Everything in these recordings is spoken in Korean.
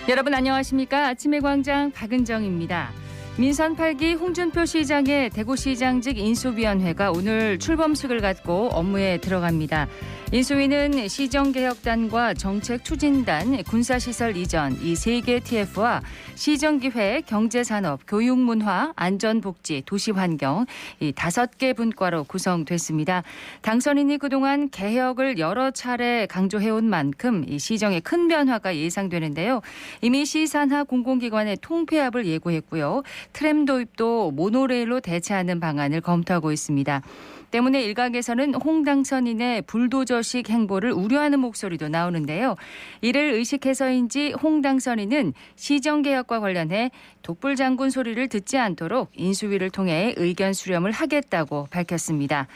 여러분 안녕하십니까? 아침의 광장 박은정입니다. 민선 8기 홍준표 시장의 대구시장직 인수위원회가 오늘 출범식을 갖고 업무에 들어갑니다. 인수위는 시정개혁단과 정책추진단, 군사시설 이전 이 3개 TF와 시정기획, 경제산업, 교육문화, 안전복지, 도시환경 이 5개 분과로 구성됐습니다. 당선인이 그동안 개혁을 여러 차례 강조해온 만큼 이 시정에 큰 변화가 예상되는데요. 이미 시산하 공공기관의 통폐합을 예고했고요. 트램 도입도 모노레일로 대체하는 방안을 검토하고 있습니다. 때문에 일각에서는 홍 당선인의 불도저식 행보를 우려하는 목소리도 나오는데요. 이를 의식해서인지 홍 당선인은 시정개혁과 관련해 독불장군 소리를 듣지 않도록 인수위를 통해 의견 수렴을 하겠다고 밝혔습니다.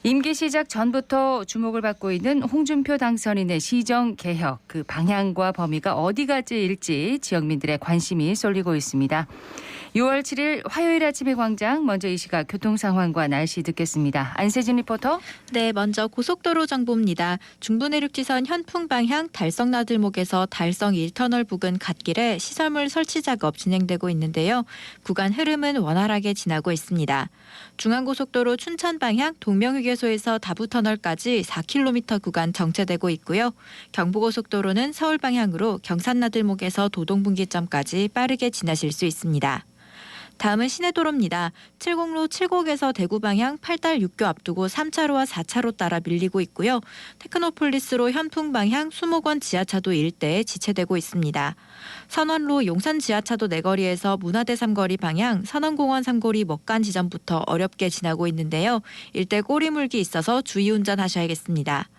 임기 시작 전부터 주목을 받고 있는 홍준표 당선인의 시정개혁, 그 방향과 범위가 어디까지일지 지역민들의 관심이 쏠리고 있습니다. 6월 7일 화요일 아침의 광장, 먼저 이 시각 교통 상황과 날씨 듣겠습니다. 안세진 리포터. 네, 먼저 고속도로 정보입니다. 중부내륙지선 현풍 방향 달성나들목에서 달성 1터널 부근 갓길에 시설물 설치 작업 진행되고 있는데요. 구간 흐름은 원활하게 지나고 있습니다. 중앙고속도로 춘천 방향 동명휴게소에서 다부터널까지 4km 구간 정체되고 있고요. 경부고속도로는 서울 방향으로 경산나들목에서 도동분기점까지 빠르게 지나실 수 있습니다. 다음은 시내도로입니다. 7공로 7곡에서 대구 방향 8달 6교 앞두고 3차로와 4차로 따라 밀리고 있고요. 테크노폴리스로 현풍 방향 수목원 지하차도 일대에 지체되고 있습니다. 선원로 용산 지하차도 내거리에서 문화대 3거리 방향 선원공원 3거리 먹간 지점부터 어렵게 지나고 있는데요. 일대 꼬리물기 있어서 주의 운전하셔야겠습니다.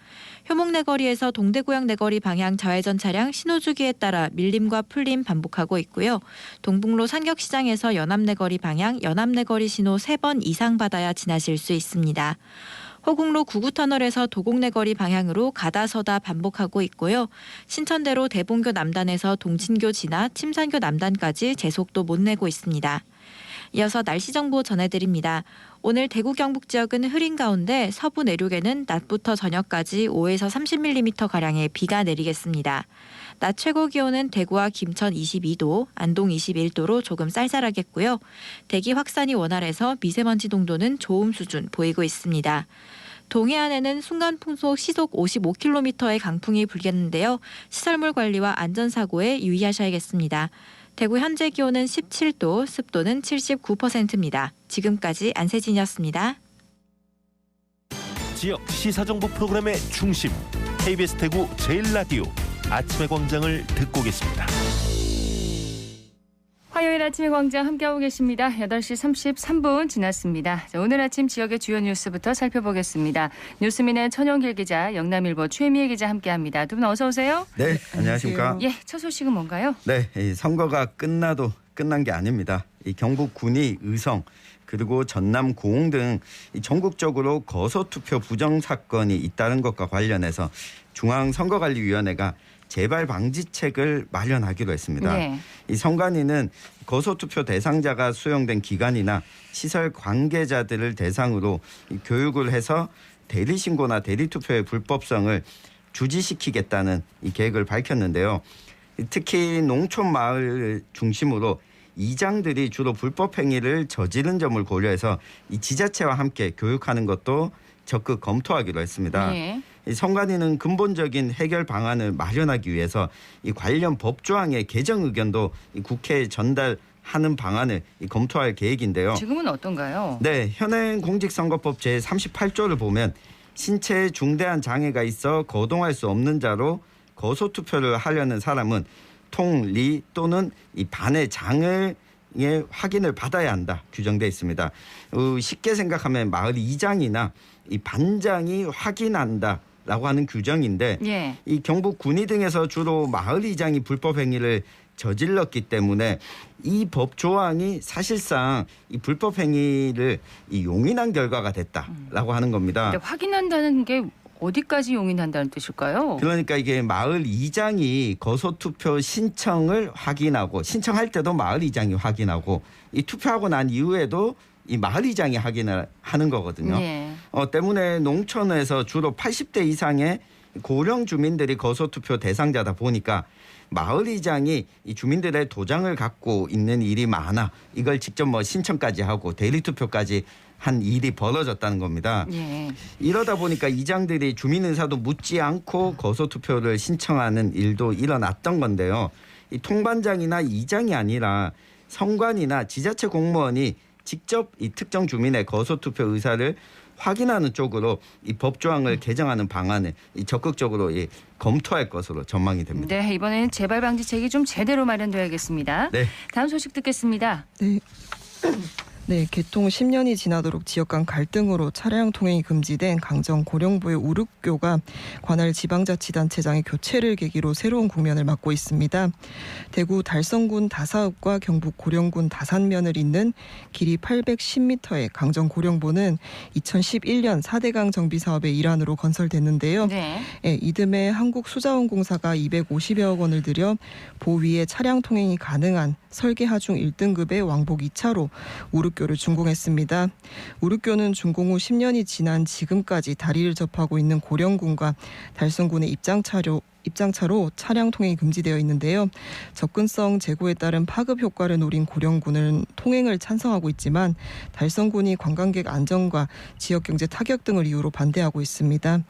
효목내거리에서 동대구역 내거리 방향 좌회전 차량 신호주기에 따라 밀림과 풀림 반복하고 있고요. 동북로 삼격시장에서 연암내거리 방향 연암내거리 신호 3번 이상 받아야 지나실 수 있습니다. 호국로 99터널에서 도곡내거리 방향으로 가다서다 반복하고 있고요. 신천대로 대봉교 남단에서 동진교 지나 침산교 남단까지 제속도 못 내고 있습니다. 이어서 날씨 정보 전해드립니다. 오늘 대구 경북 지역은 흐린 가운데 서부 내륙에는 낮부터 저녁까지 5에서 30mm가량의 비가 내리겠습니다. 낮 최고 기온은 대구와 김천 22도, 안동 21도로 조금 쌀쌀하겠고요. 대기 확산이 원활해서 미세먼지 농도는 좋음 수준 보이고 있습니다. 동해안에는 순간풍속 시속 55km의 강풍이 불겠는데요. 시설물 관리와 안전사고에 유의하셔야겠습니다. 대구 현재 기온은 17도, 습도는 79%입니다. 지금까지 안세진이었습니다. 지역 시사정보 프로그램의 중심, KBS 대구 제일라디오 아침의 광장을 듣고 계십니다. 화요일 아침의 광장 함께하고 계십니다. 8시 33분 지났습니다. 자, 오늘 아침 지역의 주요 뉴스부터 살펴보겠습니다. 뉴스민의 천영길 기자, 영남일보 최미애 기자 함께합니다. 두 분 어서 오세요. 네, 안녕하십니까. 예, 첫 소식은 뭔가요? 네, 이 선거가 끝나도 끝난 게 아닙니다. 이 경북 군위, 의성 그리고 전남 고흥 등 전국적으로 거소투표 부정 사건이 잇따른 것과 관련해서 중앙선거관리위원회가 재발 방지책을 마련하기로 했습니다. 네. 이 선관위는 거소투표 대상자가 수용된 기관이나 시설 관계자들을 대상으로 교육을 해서 대리신고나 대리투표의 불법성을 주지시키겠다는 이 계획을 밝혔는데요. 특히 농촌 마을 중심으로 이장들이 주로 불법 행위를 저지른 점을 고려해서 이 지자체와 함께 교육하는 것도 적극 검토하기로 했습니다. 네. 이 선관위는 근본적인 해결 방안을 마련하기 위해서 이 관련 법조항의 개정 의견도 이 국회에 전달하는 방안을 검토할 계획인데요. 지금은 어떤가요? 네, 현행 공직선거법 제38조를 보면 신체에 중대한 장애가 있어 거동할 수 없는 자로 거소투표를 하려는 사람은 통리 또는 이 반의 장을 확인을 받아야 한다 규정돼 있습니다. 쉽게 생각하면 마을 이장이나 이 반장이 확인한다라고 하는 규정인데 예. 이 경북 군위 등에서 주로 마을 이장이 불법 행위를 저질렀기 때문에 이 법 조항이 사실상 이 불법 행위를 용인한 결과가 됐다라고 하는 겁니다. 근데 확인한다는 게 어디까지 용인한다는 뜻일까요? 그러니까 이게 마을 이장이 거소투표 신청을 확인하고 신청할 때도 마을 이장이 확인하고 이 투표하고 난 이후에도 이 마을 이장이 확인을 하는 거거든요. 네. 때문에 농촌에서 주로 80대 이상의 고령 주민들이 거소투표 대상자다 보니까 마을이장이 이 주민들의 도장을 갖고 있는 일이 많아 이걸 직접 뭐 신청까지 하고 대리투표까지 한 일이 벌어졌다는 겁니다. 예. 이러다 보니까 이장들이 주민 의사도 묻지 않고 거소투표를 신청하는 일도 일어났던 건데요. 이 통반장이나 이장이 아니라 성관이나 지자체 공무원이 직접 이 특정 주민의 거소투표 의사를 확인하는 쪽으로 이 법조항을 개정하는 방안을 적극적으로 검토할 것으로 전망이 됩니다. 네, 이번에는 재발 방지책이 좀 제대로 마련돼야겠습니다. 네. 다음 소식 듣겠습니다. 네. 네, 개통 10년이 지나도록 지역 간 갈등으로 차량 통행이 금지된 강정 고령부의 우륵교가 관할 지방자치단체장의 교체를 계기로 새로운 국면을 맞고 있습니다. 대구 달성군 다사읍과 경북 고령군 다산면을 잇는 길이 810m의 강정 고령부는 2011년 4대강 정비 사업의 일환으로 건설됐는데요. 네. 이듬해 한국수자원공사가 250여억 원을 들여 보위에 차량 통행이 가능한 설계 하중 1등급의 왕복 2차로 우륵교를 준공했습니다. 우륵교는 준공 후 10년이 지난 지금까지 다리를 접하고 있는 고령군과 달성군의 입장차로 차량 통행이 금지되어 있는데요. 접근성 제고에 따른 파급 효과를 노린 고령군은 통행을 찬성하고 있지만 달성군이 관광객 안전과 지역경제 타격 등을 이유로 반대하고 있습니다.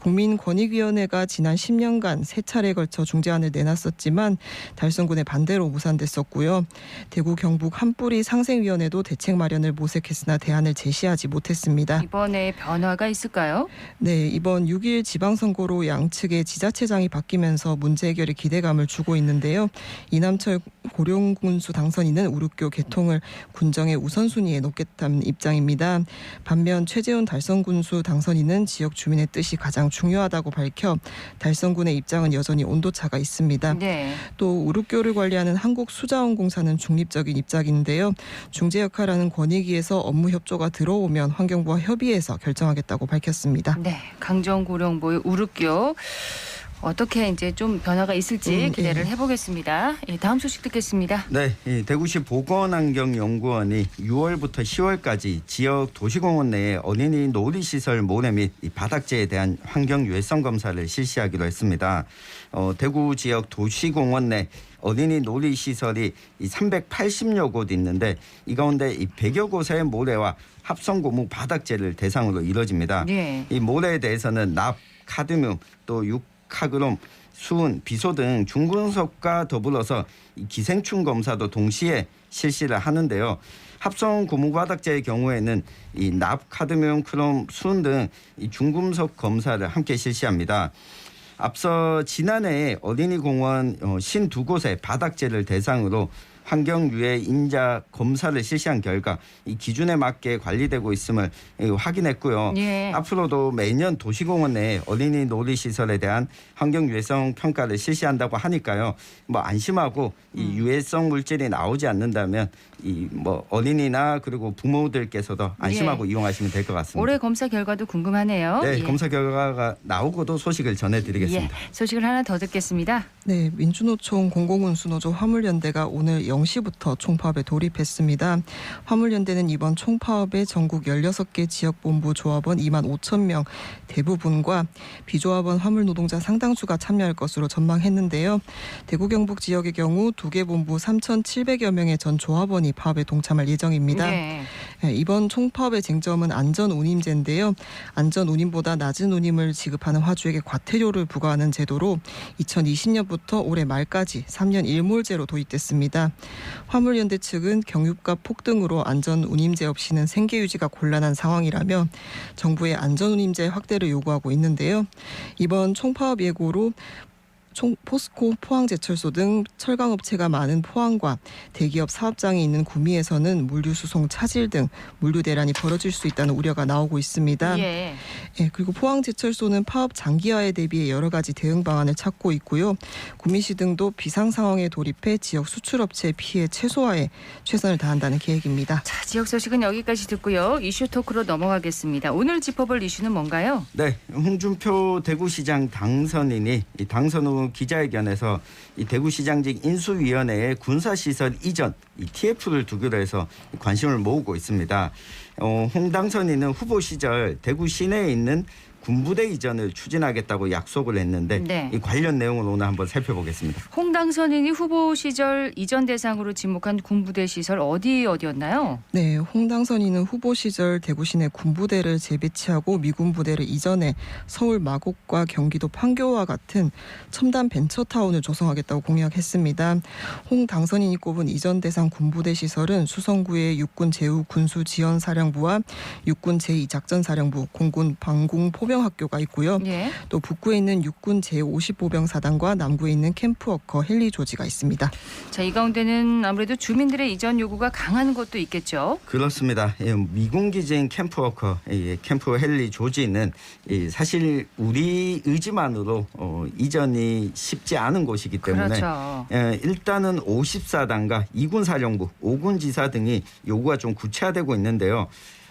국민권익위원회가 지난 10년간 3차례에 걸쳐 중재안을 내놨었지만 달성군의 반대로 무산됐었고요. 대구 경북 한뿌리 상생위원회도 대책 마련을 모색했으나 대안을 제시하지 못했습니다. 이번에 변화가 있을까요? 네, 이번 6일 지방선거로 양측의 지자체장이 바뀌면서 문제 해결에 기대감을 주고 있는데요. 이남철 고령군수 당선인은 우륵교 개통을 군정의 우선순위에 놓겠다는 입장입니다. 반면 최재훈 달성군수 당선인은 지역 주민의 뜻이 가장 중요하다고 밝혀 달성군의 입장은 여전히 온도차가 있습니다. 네. 또 우륵교를 관리하는 한국수자원공사는 중립적인 입장인데요. 중재 역할하는 권익위에서 업무 협조가 들어오면 환경부와 협의해서 결정하겠다고 밝혔습니다. 네. 강정 고령부의 우륵교. 어떻게 이제 좀 변화가 있을지 기대를 해보겠습니다. 예, 다음 소식 듣겠습니다. 네, 이 대구시 보건환경연구원이 6월부터 10월까지 지역 도시공원 내에 어린이 놀이시설 모래 및 이 바닥재에 대한 환경 유해성 검사를 실시하기로 했습니다. 대구 지역 도시공원 내 어린이 놀이시설이 380여 곳 있는데 이 가운데 100여 곳의 모래와 합성고무 바닥재를 대상으로 이뤄집니다. 예. 이 모래에 대해서는 납, 카드뮴, 또 카그롬, 수은, 비소 등 중금속과 더불어서 기생충 검사도 동시에 실시를 하는데요. 합성 고무바닥재의 경우에는 이 납, 카드뮴, 크롬, 수은 등 이 중금속 검사를 함께 실시합니다. 앞서 지난해 어린이공원 52곳의 바닥재를 대상으로 환경유해 인자 검사를 실시한 결과 이 기준에 맞게 관리되고 있음을 확인했고요. 예. 앞으로도 매년 도시공원 내 어린이 놀이시설에 대한 환경유해성 평가를 실시한다고 하니까요. 뭐 안심하고 이 유해성 물질이 나오지 않는다면 이 뭐 어린이나 그리고 부모들께서도 안심하고 이용하시면 될 것 같습니다. 올해 검사 결과도 궁금하네요. 네, 예. 검사 결과가 나오고도 소식을 전해드리겠습니다. 예. 소식을 하나 더 듣겠습니다. 네, 민주노총 공공운수노조 화물연대가 오늘 0시부터 총파업에 돌입했습니다. 화물연대는 이번 총파업에 전국 16개 지역본부 조합원 2만 5천 명 대부분과 비조합원 화물노동자 상당수가 참여할 것으로 전망했는데요. 대구 경북 지역의 경우 2개 본부 3,700여 명의 전 조합원이 파업에 동참할 예정입니다. 네. 이번 총파업의 쟁점은 안전운임제인데요. 안전운임보다 낮은 운임을 지급하는 화주에게 과태료를 부과하는 제도로 2020년부터 올해 말까지 3년 일몰제로 도입됐습니다. 화물연대 측은 경유가 폭등으로 안전운임제 없이는 생계유지가 곤란한 상황이라며 정부의 안전운임제 확대를 요구하고 있는데요. 이번 총파업 예고로 포스코, 포항제철소 등 철강업체가 많은 포항과 대기업 사업장이 있는 구미에서는 물류수송 차질 등 물류 대란이 벌어질 수 있다는 우려가 나오고 있습니다. 예. 그리고 포항제철소는 파업 장기화에 대비해 여러 가지 대응 방안을 찾고 있고요. 구미시 등도 비상 상황에 돌입해 지역 수출업체의 피해 최소화에 최선을 다한다는 계획입니다. 자, 지역 소식은 여기까지 듣고요. 이슈 토크로 넘어가겠습니다. 오늘 짚어볼 이슈는 뭔가요? 네, 홍준표 대구시장 당선인이 이 당선 후 기자회견에서 이 대구시장직 인수위원회의 군사시설 이전 이 TF를 두기로 해서 관심을 모으고 있습니다. 홍 당선인은 후보 시절 대구 시내에 있는 군부대 이전을 추진하겠다고 약속을 했는데 네. 이 관련 내용을 오늘 한번 살펴보겠습니다. 홍 당선인이 후보 시절 이전 대상으로 지목한 군부대 시설 어디였나요? 네, 홍 당선인은 후보 시절 대구 시내 군부대를 재배치하고 미군 부대를 이전해 서울 마곡과 경기도 판교와 같은 첨단 벤처타운을 조성하겠다고 공약했습니다. 홍 당선인이 꼽은 이전 대상 군부대 시설은 수성구의 육군 제후군수지원사령부와 육군 제2작전사령부, 공군 방공포병학교가 있고요. 예. 또 북구에 있는 육군 제50보병사단과 남구에 있는 캠프워커 헬리 조지가 있습니다. 자, 이 가운데는 아무래도 주민들의 이전 요구가 강한 곳도 있겠죠. 그렇습니다. 미군 기지인 캠프워커, 캠프 헬리 조지는 사실 우리 의지만으로 이전이 쉽지 않은 곳이기 때문에 그렇죠. 일단은 54단과 2군 사령부, 5군 지사 등이 요구가 좀 구체화되고 있는데요.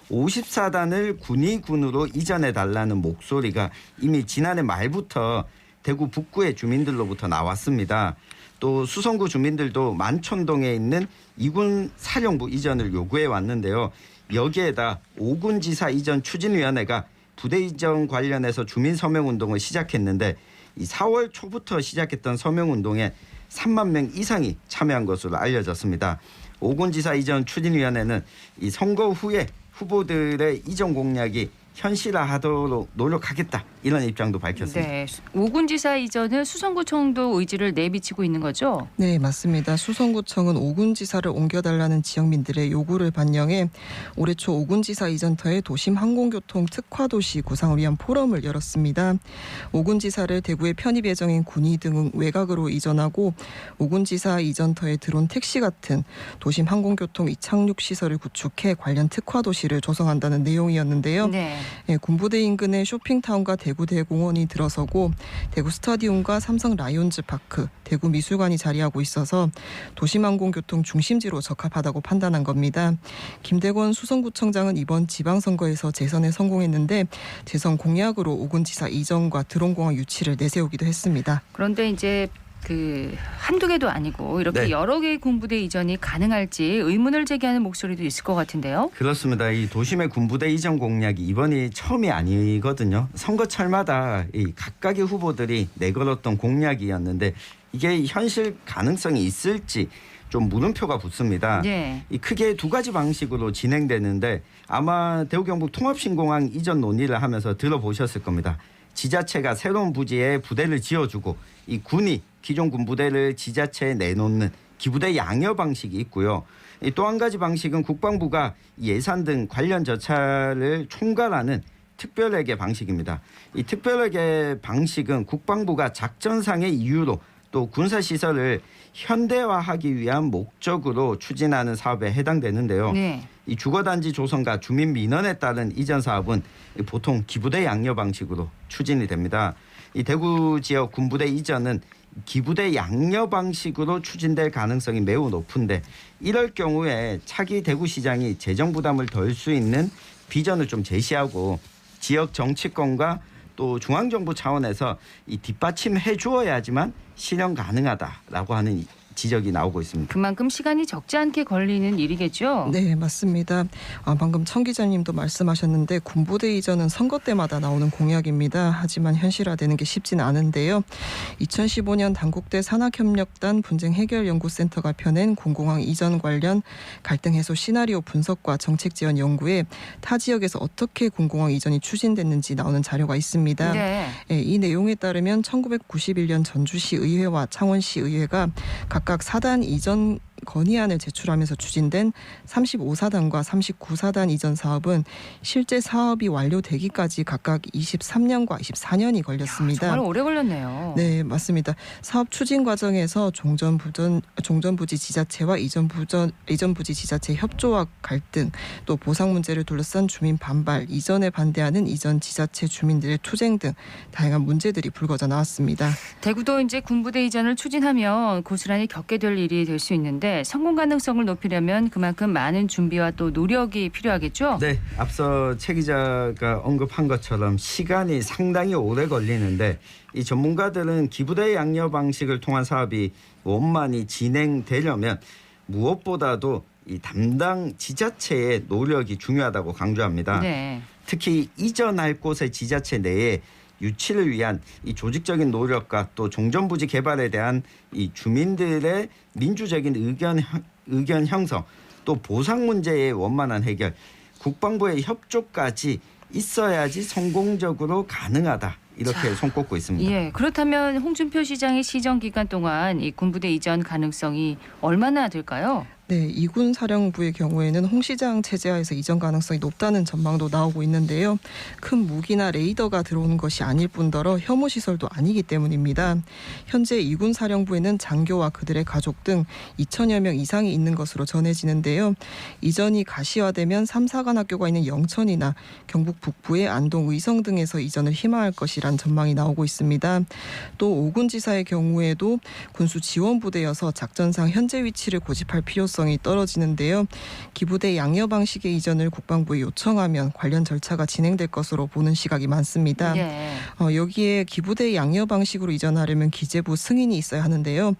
54단을 군의군으로 이전해달라는 목소리가 이미 지난해 말부터 대구 북구의 주민들로부터 나왔습니다. 또 수성구 주민들도 만촌동에 있는 2군 사령부 이전을 요구해 왔는데요. 여기에다 5군 지사 이전 추진위원회가 부대 이전 관련해서 주민 서명운동을 시작했는데 이 4월 초부터 시작했던 서명운동에 3만 명 이상이 참여한 것으로 알려졌습니다. 5군 지사 이전 추진위원회는 이 선거 후에 후보들의 이전 공약이 현실화하도록 노력하겠다 이런 입장도 밝혔습니다. 네, 5군 지사 이전은 수성구청도 의지를 내비치고 있는 거죠? 네, 맞습니다. 수성구청은 5군 지사를 옮겨달라는 지역민들의 요구를 반영해 올해 초 5군 지사 이전터에 도심 항공교통 특화도시 구상을 위한 포럼을 열었습니다. 5군 지사를 대구에 편입 예정인 군이 등 외곽으로 이전하고 5군 지사 이전터에 들어온 택시 같은 도심 항공교통 이착륙 시설을 구축해 관련 특화도시를 조성한다는 내용이었는데요. 네. 군부대 인근에 쇼핑타운과 대구대공원이 들어서고 대구 스타디움과 삼성 라이온즈 파크, 대구 미술관이 자리하고 있어서 도심항공교통 중심지로 적합하다고 판단한 겁니다. 김대권 수성구청장은 이번 지방선거에서 재선에 성공했는데 재선 공약으로 5군 지사 이전과 드론공항 유치를 내세우기도 했습니다. 그런데 이제 한두 개도 아니고 이렇게 네. 여러 개의 군부대 이전이 가능할지 의문을 제기하는 목소리도 있을 것 같은데요. 그렇습니다. 이 도심의 군부대 이전 공약이 이번이 처음이 아니거든요. 선거철마다 이 각각의 후보들이 내걸었던 공약이었는데 이게 현실 가능성이 있을지 좀 물음표가 붙습니다. 네. 이 크게 두 가지 방식으로 진행되는데 아마 대구 경북 통합신공항 이전 논의를 하면서 들어보셨을 겁니다. 지자체가 새로운 부지에 부대를 지어주고 이 군이 기존 군부대를 지자체에 내놓는 기부대 양여 방식이 있고요. 또 한 가지 방식은 국방부가 예산 등 관련 절차를 총괄하는 특별회계 방식입니다. 이 특별회계 방식은 국방부가 작전상의 이유로 또 군사시설을 현대화하기 위한 목적으로 추진하는 사업에 해당되는데요. 네. 이 주거단지 조성과 주민 민원에 따른 이전 사업은 보통 기부대 양여 방식으로 추진이 됩니다. 이 대구 지역 군부대 이전은 기부대 양여 방식으로 추진될 가능성이 매우 높은데 이럴 경우에 차기 대구시장이 재정 부담을 덜 수 있는 비전을 좀 제시하고 지역 정치권과 또 중앙정부 차원에서 이 뒷받침해 주어야지만 실현 가능하다라고 하는 지적이 나오고 있습니다. 그만큼 시간이 적지 않게 걸리는 일이겠죠? 네, 맞습니다. 방금 청 기자님도 말씀하셨는데 군부대 이전은 선거 때마다 나오는 공약입니다. 하지만 현실화되는 게 쉽진 않은데요. 2015년 단국대 산학협력단 분쟁해결연구센터가 펴낸 군공항 이전 관련 갈등 해소 시나리오 분석과 정책 지원 연구에 타 지역에서 어떻게 군공항 이전이 추진됐는지 나오는 자료가 있습니다. 네. 이 내용에 따르면 1991년 전주시 의회와 창원시 의회가 각각 4단 이전 건의안을 제출하면서 추진된 35사단과 39사단 이전 사업은 실제 사업이 완료되기까지 각각 23년과 24년이 걸렸습니다. 정말 오래 걸렸네요. 네, 맞습니다. 사업 추진 과정에서 종전부지 지자체와 이전부지 지자체 협조와 갈등, 또 보상 문제를 둘러싼 주민 반발, 이전에 반대하는 이전 지자체 주민들의 투쟁 등 다양한 문제들이 불거져 나왔습니다. 대구도 이제 군부대 이전을 추진하면 고스란히 겪게 될 일이 될 수 있는데 성공 가능성을 높이려면 그만큼 많은 준비와 또 노력이 필요하겠죠? 네, 앞서 최 기자가 언급한 것처럼 시간이 상당히 오래 걸리는데 이 전문가들은 기부대 양여 방식을 통한 사업이 원만히 진행되려면 무엇보다도 이 담당 지자체의 노력이 중요하다고 강조합니다. 네. 특히 이전할 곳의 지자체 내에 유치를 위한 이 조직적인 노력과 또 종전부지 개발에 대한 이 주민들의 민주적인 의견 형성, 또 보상 문제의 원만한 해결, 국방부의 협조까지 있어야지 성공적으로 가능하다. 이렇게 손꼽고 있습니다. 예, 그렇다면 홍준표 시장의 시정 기간 동안 이 군부대 이전 가능성이 얼마나 될까요? 네, 이군 사령부의 경우에는 홍 시장 체제하에서 이전 가능성이 높다는 전망도 나오고 있는데요. 큰 무기나 레이더가 들어오는 것이 아닐 뿐더러 혐오 시설도 아니기 때문입니다. 현재 이군 사령부에는 장교와 그들의 가족 등 2천여 명 이상이 있는 것으로 전해지는데요. 이전이 가시화되면 3, 4관 학교가 있는 영천이나 경북 북부의 안동, 의성 등에서 이전을 희망할 것이란 전망이 나오고 있습니다. 또 오군지사의 경우에도 군수 지원부대여서 작전상 현재 위치를 고집할 필요성이 떨어지는데요. 기부대 양여 방식의 이전을 국방부에 요청하면 관련 절차가 진행될 것으로 보는 시각이 많습니다. 예. 여기에 기부대 양여 방식으로 이전하려면 기재부 승인이 있어야 하는데요.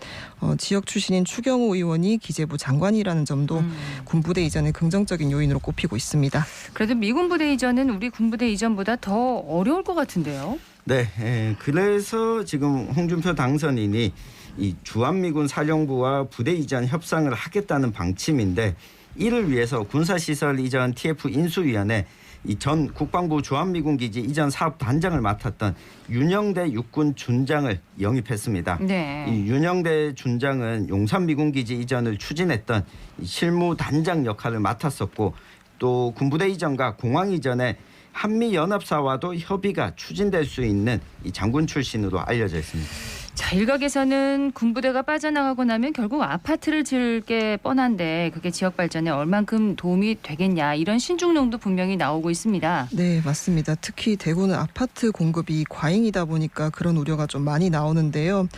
지역 출신인 추경호 의원이 기재부 장관이라는 점도 군부대 이전의 긍정적인 요인으로 꼽히고 있습니다. 그래도 미군 부대 이전은 우리 군부대 이전보다 더 어려울 것 같은데요. 네, 그래서 지금 홍준표 당선인이 이 주한미군 사령부와 부대 이전 협상을 하겠다는 방침인데, 이를 위해서 군사시설 이전 TF 인수위원회 이 전 국방부 주한미군 기지 이전 사업 단장을 맡았던 윤영대 육군 준장을 영입했습니다. 네. 이 윤영대 준장은 용산 미군 기지 이전을 추진했던 실무 단장 역할을 맡았었고, 또 군부대 이전과 공항 이전에 한미연합사와도 협의가 추진될 수 있는 이 장군 출신으로 알려져 있습니다. 자, 일각에서는 군부대가 빠져나가고 나면 결국 아파트를 지을 게 뻔한데 그게 지역 발전에 얼만큼 도움이 되겠냐, 이런 신중론도 분명히 나오고 있습니다. 네, 맞습니다. 특히 대구는 아파트 공급이 과잉이다 보니까 그런 우려가 좀 많이 나오는데요.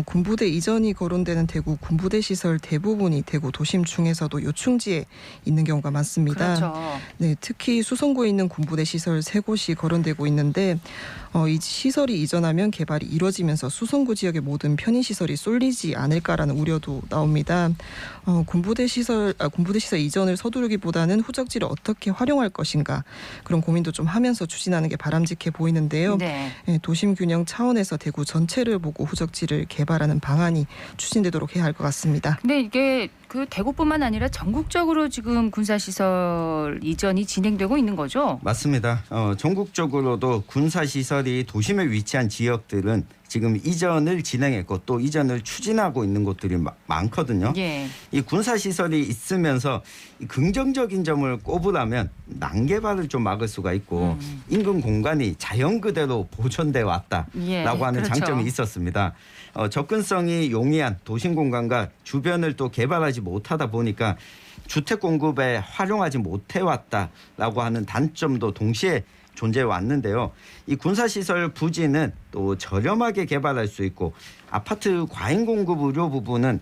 군부대 이전이 거론되는 대구 군부대 시설 대부분이 대구 도심 중에서도 요충지에 있는 경우가 많습니다. 그렇죠. 네, 특히 수성구에 있는 군부대 시설 3곳이 거론되고 있는데 이 시설이 이전하면 개발이 이뤄지면서 수성구 지역의 모든 편의시설이 쏠리지 않을까라는 우려도 나옵니다. 군부대 시설 이전을 서두르기보다는 후적지를 어떻게 활용할 것인가, 그런 고민도 좀 하면서 추진하는 게 바람직해 보이는데요. 네. 도심 균형 차원에서 대구 전체를 보고 후적지를 개발하는 방안이 추진되도록 해야 할 것 같습니다. 근데 이게 그 대구뿐만 아니라 전국적으로 지금 군사시설 이전이 진행되고 있는 거죠? 맞습니다. 전국적으로도 군사시설이 도심에 위치한 지역들은 지금 이전을 진행했고 또 이전을 추진하고 있는 곳들이 많거든요. 예. 이 군사시설이 있으면서 이 긍정적인 점을 꼽으라면 난개발을 좀 막을 수가 있고 인근 공간이 자연 그대로 보존돼 왔다라고 예, 하는 그렇죠. 장점이 있었습니다. 접근성이 용이한 도심 공간과 주변을 또 개발하지 못하다 보니까 주택 공급에 활용하지 못해왔다라고 하는 단점도 동시에 존재해 왔는데요. 이 군사시설 부지는 또 저렴하게 개발할 수 있고 아파트 과잉 공급 우려 부분은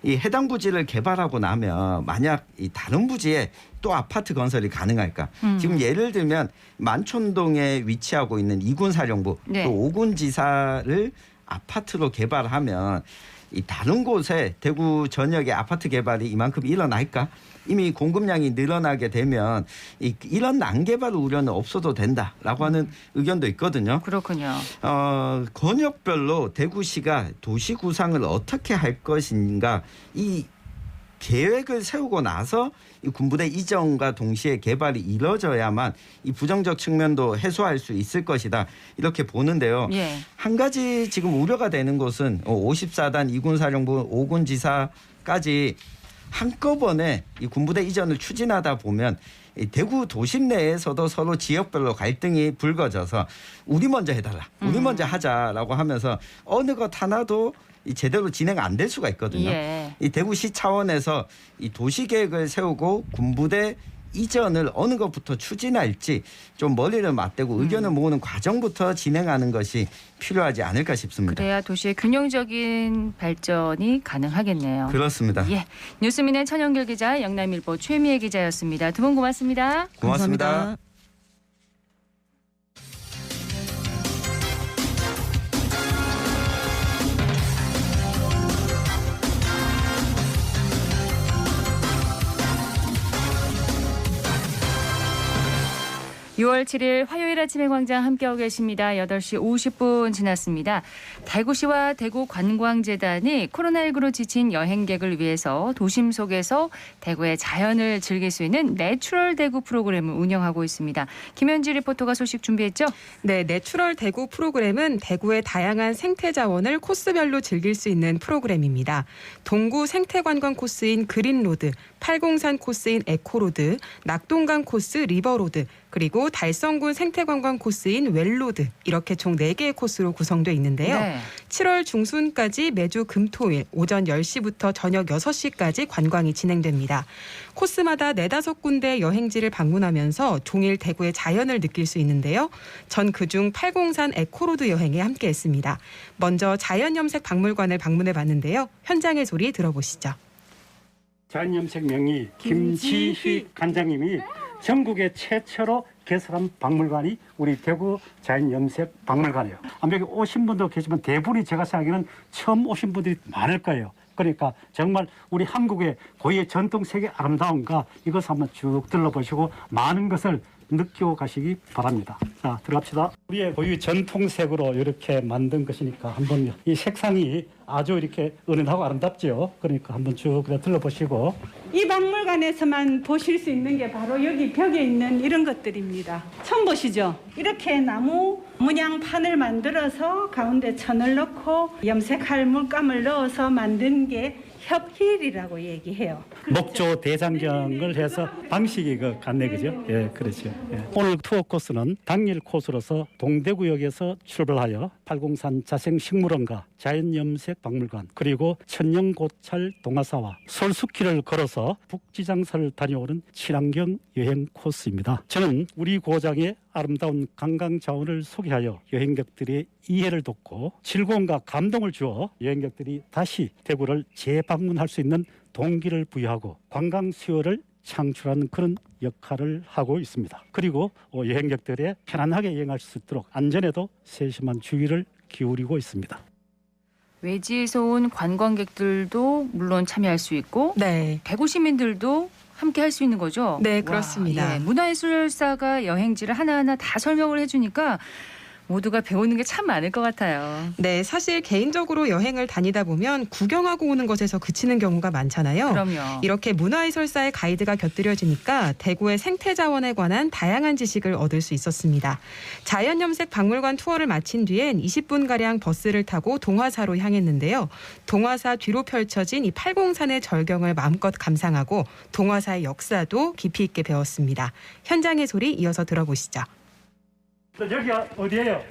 이 해당 부지를 개발하고 나면 만약 이 다른 부지에 또 아파트 건설이 가능할까? 지금 예를 들면 만촌동에 위치하고 있는 2군 사령부, 네. 또 5군 지사를 아파트로 개발하면 이 다른 곳에 대구 전역에 아파트 개발이 이만큼 일어날까? 이미 공급량이 늘어나게 되면 이런 난개발 우려는 없어도 된다라고 하는 의견도 있거든요. 그렇군요. 권역별로 대구시가 도시 구상을 어떻게 할 것인가, 이 계획을 세우고 나서 이 군부대 이전과 동시에 개발이 이뤄져야만 이 부정적 측면도 해소할 수 있을 것이다, 이렇게 보는데요. 예. 한 가지 지금 우려가 되는 것은 54단 2군 사령부 5군 지사까지 한꺼번에 이 군부대 이전을 추진하다 보면 이 대구 도심 내에서도 서로 지역별로 갈등이 불거져서 우리 먼저 해달라, 우리 먼저 하자라고 하면서 어느 것 하나도 이 제대로 진행 안 될 수가 있거든요. 예. 이 대구시 차원에서 이 도시 계획을 세우고 군부대 이전을 어느 것부터 추진할지 좀 머리를 맞대고 의견을 모으는 과정부터 진행하는 것이 필요하지 않을까 싶습니다. 그래야 도시의 균형적인 발전이 가능하겠네요. 그렇습니다. 예. 뉴스민의 천영길 기자, 영남일보 최미애 기자였습니다. 두 분 고맙습니다. 고맙습니다. 감사합니다. 6월 7일 화요일 아침의 광장 함께하고 계십니다. 8시 50분 지났습니다. 대구시와 대구관광재단이 코로나19로 지친 여행객을 위해서 도심 속에서 대구의 자연을 즐길 수 있는 내추럴 대구 프로그램을 운영하고 있습니다. 김현지 리포터가 소식 준비했죠? 네, 내추럴 대구 프로그램은 대구의 다양한 생태 자원을 코스별로 즐길 수 있는 프로그램입니다. 동구 생태관광 코스인 그린로드, 팔공산 코스인 에코로드, 낙동강 코스 리버로드, 그리고 달성군 생태관광 코스인 웰로드 이렇게 총 4개의 코스로 구성되어 있는데요. 네. 7월 중순까지 매주 금토일 오전 10시부터 저녁 6시까지 관광이 진행됩니다. 코스마다 4-5군데 여행지를 방문하면서 종일 대구의 자연을 느낄 수 있는데요. 전 그중 팔공산 에코로드 여행에 함께했습니다. 먼저 자연염색박물관을 방문해 봤는데요. 현장의 소리 들어보시죠. 자연염색 명의 김지희 관장님이 전국에 최초로 개설한 박물관이 우리 대구 자연염색 박물관이에요. 아마 여기 오신 분도 계시지만 대부분이 제가 생각하기에는 처음 오신 분들이 많을 거예요. 그러니까 정말 우리 한국의 고유의 전통 세계 아름다움과 이것을 한번 쭉 둘러보시고 많은 것을 느끼고 가시기 바랍니다. 자, 들어갑시다. 우리의 고유 전통색으로 이렇게 만든 것이니까 한번 이 색상이 아주 이렇게 은은하고 아름답죠. 그러니까 한번 쭉 둘러보시고. 이 박물관에서만 보실 수 있는 게 바로 여기 벽에 있는 이런 것들입니다. 처음 보시죠? 이렇게 나무 문양판을 만들어서 가운데 천을 넣고 염색할 물감을 넣어서 만든 게 협힐이라고 얘기해요. 목조 대장경을 해서 방식이 같네, 그죠? 예, 그렇죠. 예. 오늘 투어 코스는 당일 코스로서 동대구역에서 출발하여 팔공산 자생식물원과 자연염색 박물관 그리고 천년고찰 동화사와 솔숲길을 걸어서 북지장사를 다녀오는 친환경 여행 코스입니다. 저는 우리 고장의 아름다운 관광 자원을 소개하여 여행객들의 이해를 돕고 즐거움과 감동을 주어 여행객들이 다시 대구를 재방문할 수 있는 동기를 부여하고 관광 수요를 창출하는 그런 역할을 하고 있습니다. 그리고 여행객들의 편안하게 여행할 수 있도록 안전에도 세심한 주의를 기울이고 있습니다. 외지에서 온 관광객들도 물론 참여할 수 있고 네. 대구 시민들도 함께 할 수 있는 거죠? 네, 그렇습니다. 와, 예. 문화예술사가 여행지를 하나하나 다 설명을 해주니까 모두가 배우는 게 참 많을 것 같아요. 네, 사실 개인적으로 여행을 다니다 보면 구경하고 오는 것에서 그치는 경우가 많잖아요. 그럼요. 이렇게 문화해설사의 가이드가 곁들여지니까 대구의 생태자원에 관한 다양한 지식을 얻을 수 있었습니다. 자연염색 박물관 투어를 마친 뒤엔 20분가량 버스를 타고 동화사로 향했는데요. 동화사 뒤로 펼쳐진 이 팔공산의 절경을 마음껏 감상하고 동화사의 역사도 깊이 있게 배웠습니다. 현장의 소리 이어서 들어보시죠. 여기가 어디예요?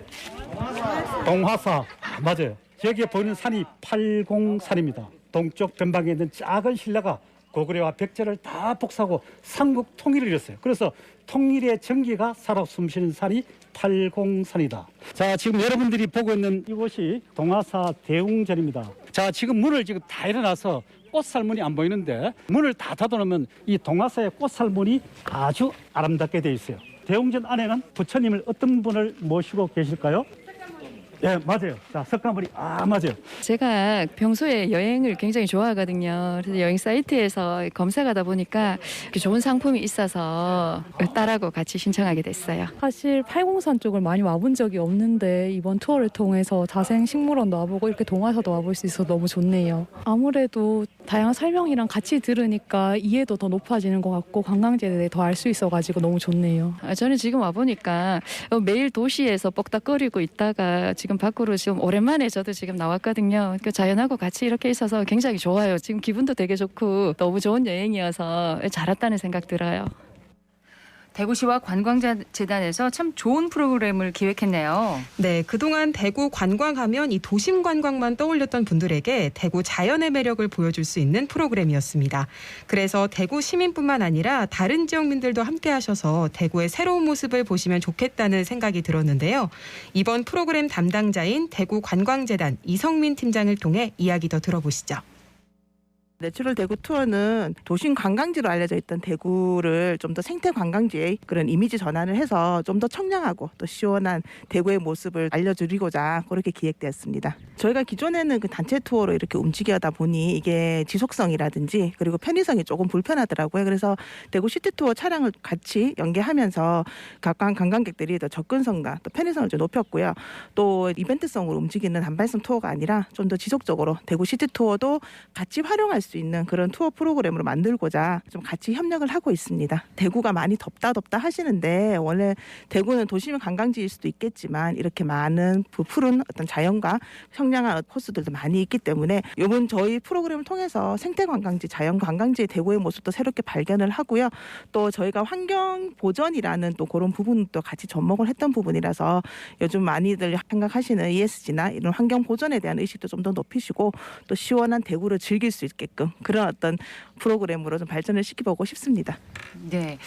동화사. 맞아요. 여기에 보이는 산이 팔공산입니다. 동쪽 변방에 있는 작은 신라가 고구려와 백제를 다 복사하고 삼국 통일을 이뤘어요. 그래서 통일의 전기가 살아 숨쉬는 산이 팔공산이다. 자, 지금 여러분들이 보고 있는 이곳이 동화사 대웅전입니다. 자, 지금 문을 지금 다 일어나서 꽃살문이 안 보이는데 문을 다 닫아놓으면 이 동화사의 꽃살문이 아주 아름답게 되어 있어요. 대웅전 안에는 부처님을 어떤 분을 모시고 계실까요? 예, 맞아요. 자, 석가모니. 맞아요. 제가 평소에 여행을 굉장히 좋아하거든요. 그래서 여행 사이트에서 검색하다 보니까 좋은 상품이 있어서 딸하고 같이 신청하게 됐어요. 사실 팔공산 쪽을 많이 와본 적이 없는데 이번 투어를 통해서 자생식물원도 와보고 이렇게 동화사도 와볼 수 있어서 너무 좋네요. 아무래도 다양한 설명이랑 같이 들으니까 이해도 더 높아지는 것 같고 관광지에 대해 더 알 수 있어가지고 너무 좋네요. 저는 지금 와보니까 매일 도시에서 뻑닥거리고 있다가 지금 밖으로 지금 오랜만에 저도 지금 나왔거든요. 그 자연하고 같이 이렇게 있어서 굉장히 좋아요. 지금 기분도 되게 좋고 너무 좋은 여행이어서 잘 왔다는 생각 들어요. 대구시와 관광재단에서 참 좋은 프로그램을 기획했네요. 네, 그동안 대구 관광하면 이 도심 관광만 떠올렸던 분들에게 대구 자연의 매력을 보여줄 수 있는 프로그램이었습니다. 그래서 대구 시민뿐만 아니라 다른 지역민들도 함께 하셔서 대구의 새로운 모습을 보시면 좋겠다는 생각이 들었는데요. 이번 프로그램 담당자인 대구 관광재단 이성민 팀장을 통해 이야기 더 들어보시죠. 내추럴 대구 투어는 도심 관광지로 알려져 있던 대구를 좀 더 생태 관광지의 그런 이미지 전환을 해서 좀 더 청량하고 또 시원한 대구의 모습을 알려드리고자 그렇게 기획되었습니다. 저희가 기존에는 그 단체 투어로 이렇게 움직여다 보니 이게 지속성이라든지 그리고 편의성이 조금 불편하더라고요. 그래서 대구 시티 투어 차량을 같이 연계하면서 각각 관광객들이 더 접근성과 또 편의성을 좀 높였고요. 또 이벤트성으로 움직이는 단발성 투어가 아니라 좀 더 지속적으로 대구 시티 투어도 같이 활용할 수 있는 그런 투어 프로그램으로 만들고자 좀 같이 협력을 하고 있습니다. 대구가 많이 덥다 하시는데 원래 대구는 도시명 관광지일 수도 있겠지만 이렇게 많은 푸른 어떤 자연과 청량한 코스들도 많이 있기 때문에 이번 저희 프로그램을 통해서 생태관광지, 자연관광지의 대구의 모습도 새롭게 발견을 하고요. 또 저희가 환경보전이라는 또 그런 부분도 같이 접목을 했던 부분이라서 요즘 많이들 생각하시는 ESG나 이런 환경보전에 대한 의식도 좀 더 높이시고 또 시원한 대구를 즐길 수 있게끔 그런 어떤 프로그램으로 좀 발전을 시켜보고 싶습니다. 네,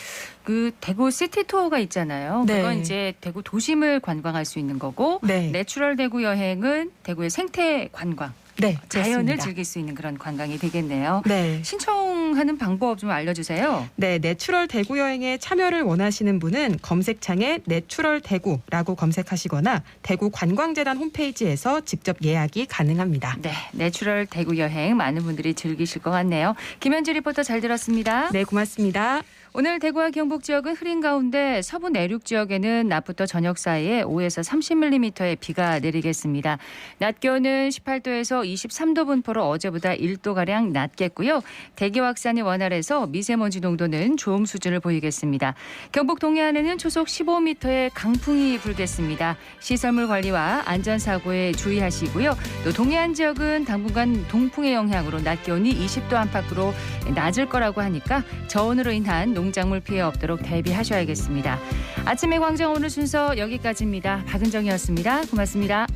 그 대구 시티 투어가 있잖아요. 네. 그건 이제 대구 도심을 관광할 수 있는 거고, 네. 내추럴 대구 여행은 대구의 생태 관광, 네, 자연을 그렇습니다. 즐길 수 있는 그런 관광이 되겠네요. 네. 신청하는 방법 좀 알려주세요. 네, 내추럴 대구 여행에 참여를 원하시는 분은 검색창에 내추럴 대구라고 검색하시거나 대구 관광재단 홈페이지에서 직접 예약이 가능합니다. 네, 내추럴 대구 여행 많은 분들이 즐기실 것 같네요. 김현지 리포터 잘 들었습니다. 네, 고맙습니다. 오늘 대구와 경북 지역은 흐린 가운데 서부 내륙 지역에는 낮부터 저녁 사이에 5에서 30mm의 비가 내리겠습니다. 낮 기온은 18도에서 23도 분포로 어제보다 1도가량 낮겠고요. 대기 확산이 원활해서 미세먼지 농도는 좋음 수준을 보이겠습니다. 경북 동해안에는 초속 15m의 강풍이 불겠습니다. 시설물 관리와 안전사고에 주의하시고요. 또 동해안 지역은 당분간 동풍의 영향으로 낮 기온이 20도 안팎으로 낮을 거라고 하니까 저온으로 인한 농작물 피해 없도록 대비하셔야겠습니다. 아침의 광장 오늘 순서 여기까지입니다. 박은정이었습니다. 고맙습니다.